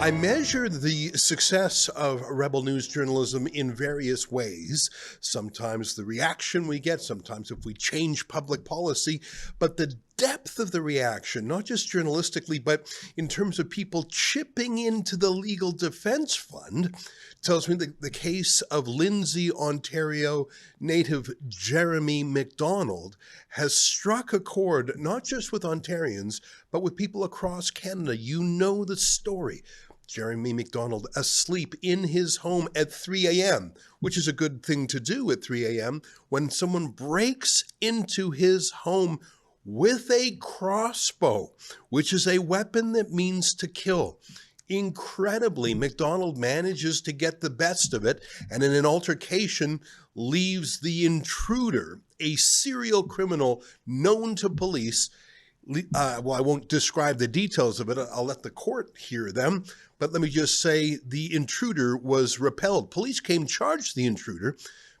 I measure the success of Rebel News journalism in various ways. Sometimes the reaction we get, sometimes if we change public policy, but the depth of the reaction, not just journalistically, but in terms of people chipping into the legal defense fund, tells me the case of Lindsay, Ontario native Jeremy McDonald has struck a chord not just with Ontarians, but with people across Canada. You know the story. Jeremy McDonald asleep in his home at 3 a.m., which is a good thing to do at 3 a.m., when someone breaks into his home with a crossbow, which is a weapon that means to kill. Incredibly, McDonald manages to get the best of it, and in an altercation leaves the intruder, a serial criminal known to police. Well, I won't describe the details of it. I'll let the court hear them. But let me just say the intruder was repelled. Police came, charged the intruder,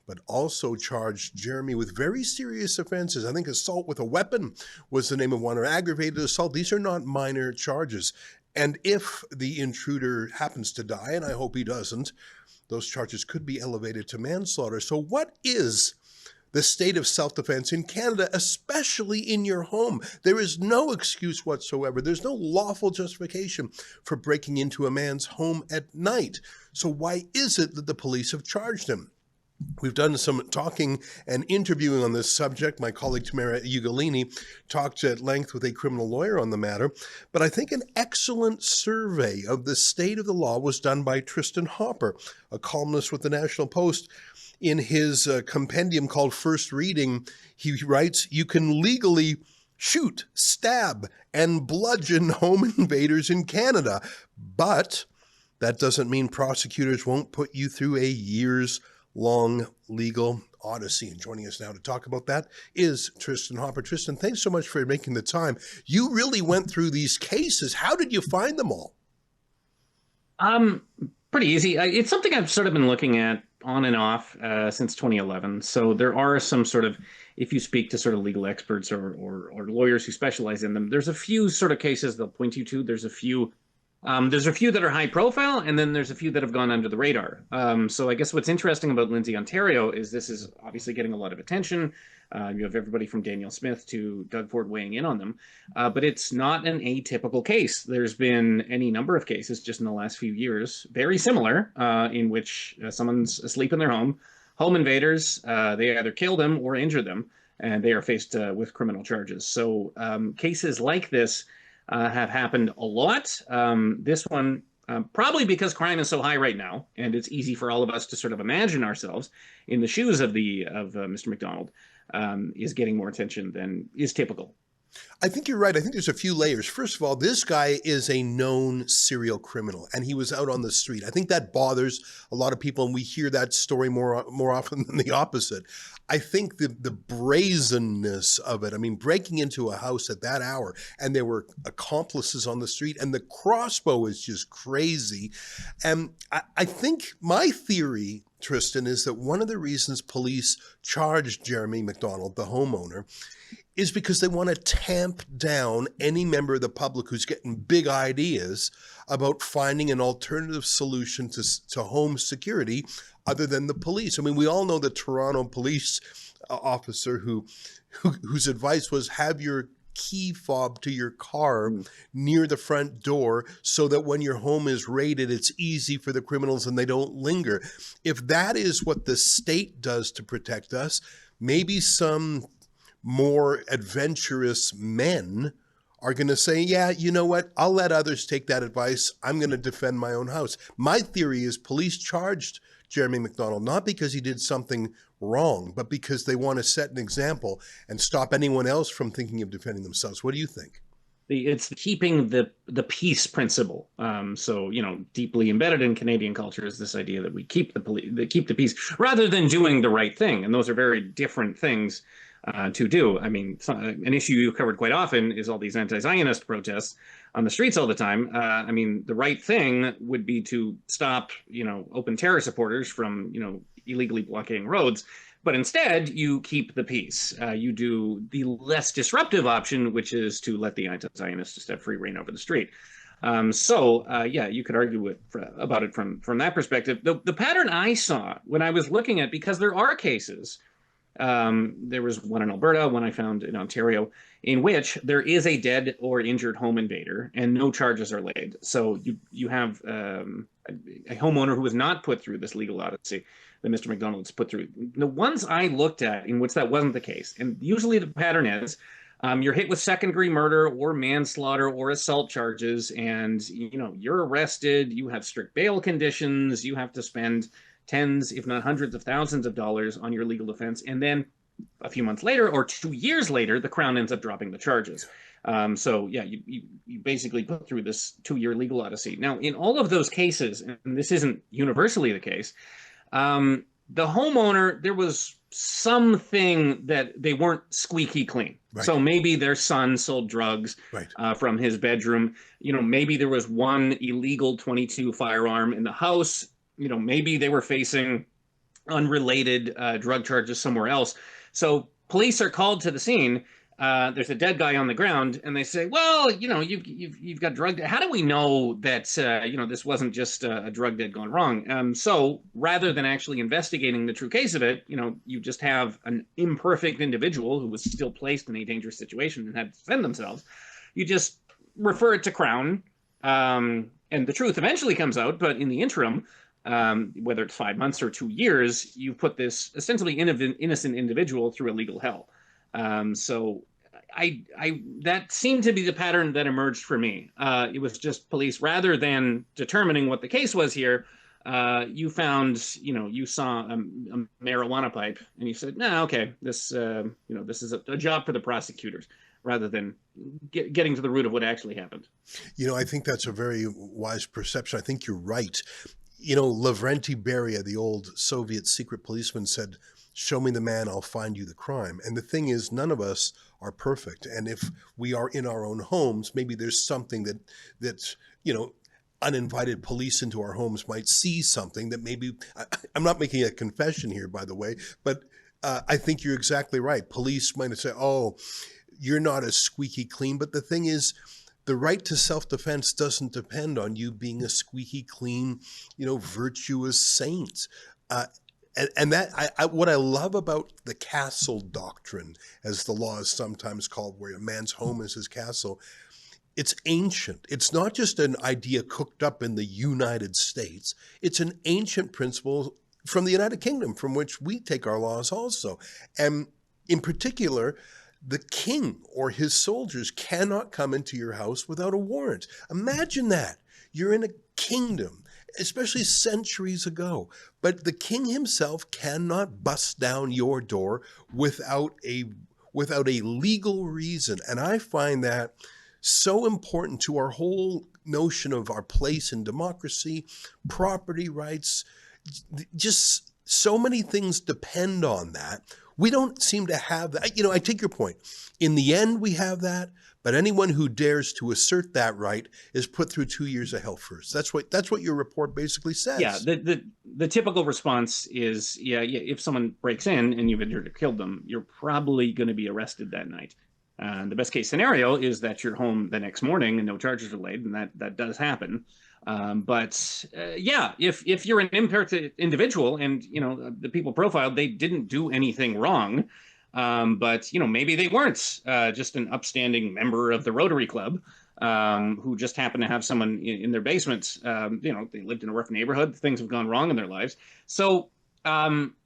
but also charged Jeremy with very serious offenses. I think assault with a weapon was the name of one, or aggravated assault. These are not minor charges. And if the intruder happens to die, and I hope he doesn't, those charges could be elevated to manslaughter. So what is the state of self-defense in Canada, especially in your home? There is no excuse whatsoever. There's no lawful justification for breaking into a man's home at night. So why is it that the police have charged him? We've done some talking and interviewing on this subject. My colleague Tamara Ugolini talked at length with a criminal lawyer on the matter. But I think an excellent survey of the state of the law was done by Tristin Hopper, a columnist with the National Post. In his compendium called First Reading, he writes, "You can legally shoot, stab, and bludgeon home invaders in Canada, but that doesn't mean prosecutors won't put you through a years-long legal odyssey." And joining us now to talk about that is Tristin Hopper. Tristin, thanks so much for making the time. You really went through these cases. How did you find them all? Pretty easy. It's something I've sort of been looking at on and off since 2011. So there are some sort of, if you speak to sort of legal experts or lawyers who specialize in them, there's a few sort of cases they'll point you to. There's a few that are high profile, and then there's a few that have gone under the radar. So I guess what's interesting about Lindsay, Ontario is this is obviously getting a lot of attention. You have everybody from Daniel Smith to Doug Ford weighing in on them. But it's not an atypical case. There's been any number of cases just in the last few years, very similar, in which someone's asleep in their home, home invaders, they either kill them or injure them, and they are faced with criminal charges. So cases like this have happened a lot. This one, probably because crime is so high right now, and it's easy for all of us to sort of imagine ourselves in the shoes of Mr. McDonald, is getting more attention than is typical. I think you're right. I think there's a few layers. First of all, this guy is a known serial criminal, and he was out on the street. I think that bothers a lot of people, and we hear that story more often than the opposite. I think the brazenness of it, I mean, breaking into a house at that hour, and there were accomplices on the street, and the crossbow is just crazy. And I think my theory, Tristin, is that one of the reasons police charged Jeremy McDonald, the homeowner, is because they want to tamp down any member of the public who's getting big ideas about finding an alternative solution to home security other than the police. I mean, we all know the Toronto police officer whose advice was have your key fob to your car near the front door so that when your home is raided, it's easy for the criminals and they don't linger. If that is what the state does to protect us, maybe some more adventurous men are going to say, yeah, you know what? I'll let others take that advice. I'm going to defend my own house. My theory is police charged Jeremy McDonald not because he did something wrong, but because they want to set an example and stop anyone else from thinking of defending themselves. What do you think? It's keeping the peace principle. So, deeply embedded in Canadian culture is this idea that we keep the peace rather than doing the right thing. And those are very different things to do. I mean, an issue you covered quite often is all these anti-Zionist protests on the streets all the time. I mean, the right thing would be to stop, open terror supporters from, illegally blockading roads. But instead, you keep the peace. You do the less disruptive option, which is to let the anti-Zionists just have free reign over the street. Yeah, you could argue about it from that perspective. The pattern I saw when I was looking at, because there are cases, there was one in Alberta, one I found in Ontario, in which there is a dead or injured home invader and no charges are laid. So you have a homeowner who was not put through this legal odyssey that Mr. McDonald's put through. The ones I looked at in which that wasn't the case, and usually the pattern is you're hit with second-degree murder or manslaughter or assault charges, and you're arrested. You have strict bail conditions. You have to spend tens, if not hundreds of thousands of dollars on your legal defense, and then a few months later or 2 years later, the Crown ends up dropping the charges. You basically put through this 2-year legal odyssey. Now, in all of those cases, and this isn't universally the case, the homeowner, there was something that they weren't squeaky clean. Right. So maybe their son sold drugs from his bedroom. Maybe there was one illegal .22 firearm in the house. Maybe they were facing unrelated drug charges somewhere else. So police are called to the scene. There's a dead guy on the ground, and they say, "Well, you've got drug. How do we know that this wasn't just a drug dead gone wrong?" So rather than actually investigating the true case of it, you just have an imperfect individual who was still placed in a dangerous situation and had to defend themselves. You just refer it to Crown, and the truth eventually comes out. But in the interim, whether it's 5 months or 2 years, you put this essentially innocent individual through a legal hell. That seemed to be the pattern that emerged for me. It was just police, rather than determining what the case was here. You found, you saw a marijuana pipe, and you said, "No, okay, this is a job for the prosecutors," rather than getting to the root of what actually happened. I think that's a very wise perception. I think you're right. Lavrenti Beria, the old Soviet secret policeman, said, "Show me the man, I'll find you the crime." And the thing is, none of us are perfect. And if we are in our own homes, maybe there's something that uninvited police into our homes might see something that maybe, I'm not making a confession here, by the way, but I think you're exactly right. Police might say, "Oh, you're not as squeaky clean." But the thing is, the right to self-defense doesn't depend on you being a squeaky clean, virtuous saint. And that what I love about the castle doctrine, as the law is sometimes called, where a man's home is his castle, it's ancient. It's not just an idea cooked up in the United States. It's an ancient principle from the United Kingdom, from which we take our laws also. And in particular, the king or his soldiers cannot come into your house without a warrant. Imagine that. You're in a kingdom, especially centuries ago, but the king himself cannot bust down your door without a legal reason. And I find that so important to our whole notion of our place in democracy, property rights. Just so many things depend on that. We don't seem to have that. I take your point. In the end, we have that, but anyone who dares to assert that right is put through 2 years of hell first. That's what your report basically says. Yeah, the typical response is, if someone breaks in and you've injured or killed them, you're probably going to be arrested that night. The best case scenario is that you're home the next morning and no charges are laid, and that does happen. If you're an imperfect individual and, the people profiled, they didn't do anything wrong, but maybe they weren't just an upstanding member of the Rotary Club who just happened to have someone in their basement. They lived in a rough neighborhood. Things have gone wrong in their lives. So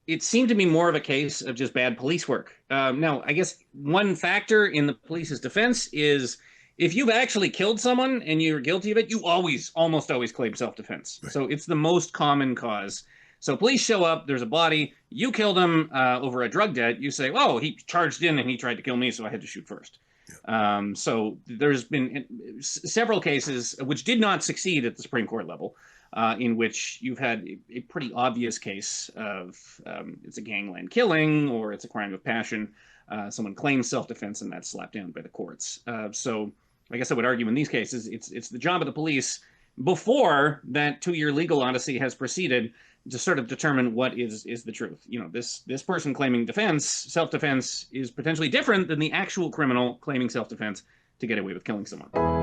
it seemed to be more of a case of just bad police work. Now, I guess one factor in the police's defense is, if you've actually killed someone and you're guilty of it, you almost always claim self-defense. Right. So it's the most common cause. So police show up, there's a body, you killed him over a drug debt. You say, "Oh, he charged in and he tried to kill me, so I had to shoot first." Yeah. So there's been several cases which did not succeed at the Supreme Court level, in which you've had a pretty obvious case of it's a gangland killing or it's a crime of passion. Someone claims self-defense and that's slapped down by the courts. So I guess I would argue in these cases, it's the job of the police, before that 2-year legal odyssey has proceeded, to sort of determine what is the truth. This person claiming self-defense is potentially different than the actual criminal claiming self-defense to get away with killing someone.